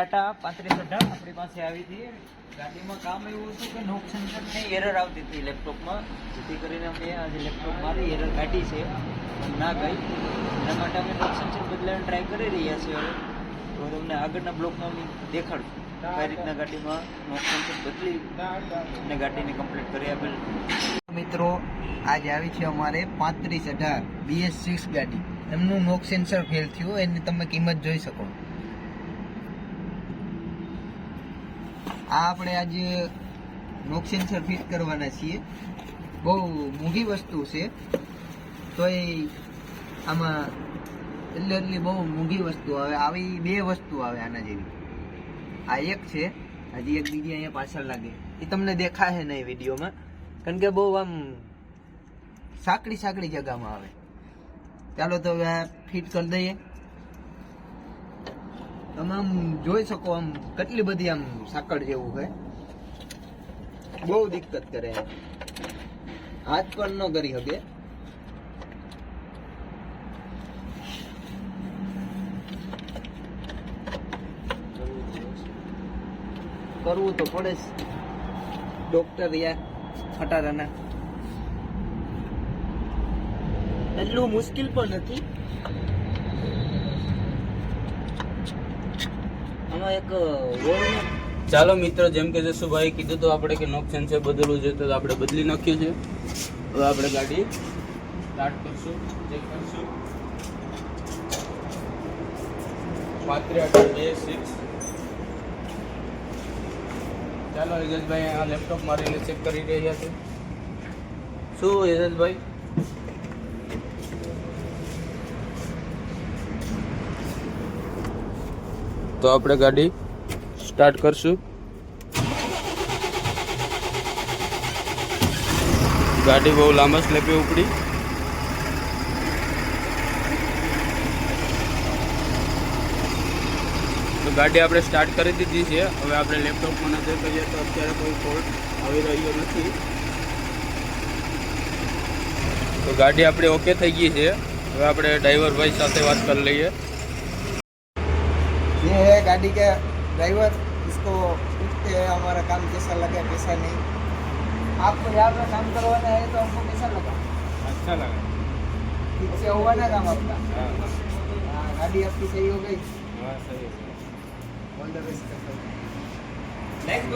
ટાટા 3518 આપણી પાસે આવી હતી. ગાડીમાં કામ એવું હતું કે નોક સેન્સરની એરર આવતી હતી લેપટોપમાં, જેથી કરીને અમે આજે લેપટોપ મારી એરર કાઢી છે, ના ગઈ. એના માટે અમે નોક સેન્સર બદલાવાની ટ્રાય કરી રહ્યા છીએ. હવે તો તમને આગળના બ્લોકમાં અમે દેખાડશું કઈ રીતના ગાડીમાં નોક સેન્સર બદલી અને ગાડીને કમ્પ્લીટ કરી આપેલ. મિત્રો આજે આવી છે અમારે 3518 BS6 ગાડી. એમનું નોક સેન્સર ફેલ થયું, એની તમે કિંમત જોઈ શકો. આ આપણે આજે નોક સેન્સર ફિટ કરવાના છીએ. બહુ મોંઘી વસ્તુ છે, તો એ આમાં એટલી બહુ મોંઘી વસ્તુ આવે. આવી બે વસ્તુ આવે આના જેવી. આ એક છે, હજી એક બીજી અહીંયા પાછળ લાગે, એ તમને દેખાશે નહીં વિડીયોમાં, કારણ કે બહુ આમ સાંકડી જગામાં આવે. ચાલો તો હવે ફિટ કરી દઈએ. તમે આમ જોઈ શકો, આમ કેટલી બધી આમ સાંકળ જેવું છે, બહુ દિક્કત કરે, હાથ પણ ન કરી શકે. કરવું તો પડે જ, ડોક્ટર યા ખટારાના. એટલું મુશ્કેલ પણ નથી. આમાં એક ચાલો મિત્રો, જેમ કે જસુભાઈ કીધું તો આપણે કે નોક સેન્સર બદલવું જોઈએ, તો આપણે બદલી નાખ્યું છે. હવે આપણે ગાડી સ્ટાર્ટ કરશું, ચેક કરશું. 3518 BS6. ચાલો યજસભાઈ આ લેપટોપ મારીને ચેક કરી રહ્યા છે. શું યજસભાઈ? તો આપણે ગાડી સ્ટાર્ટ કરશું. ગાડી બહુ લાંબા સ્લેપે ઉપડી. તો ગાડી આપણે સ્ટાર્ટ કરી દીધી છે. હવે આપણે લેપટોપમાં નજર કરીએ તો અત્યારે કોઈ ફોલ્ટ આવી રહ્યો નથી. તો ગાડી આપણે ઓકે થઈ ગઈ છે. હવે આપણે ડ્રાઈવર ભાઈ સાથે વાત કરી લઈએ. ये है गाड़ी का ड्राइवर, इसको पूछते हैं हमारा काम कैसा लगा कैसा नहीं. आपको यहाँ पे काम करवाना है तो हमको कैसा लगा? अच्छा लगा. ठीक से हुआ ना काम आपका? हाँ, हाँ, गाड़ी आपकी सही हो गई. सही है. All the best. नेक्स्ट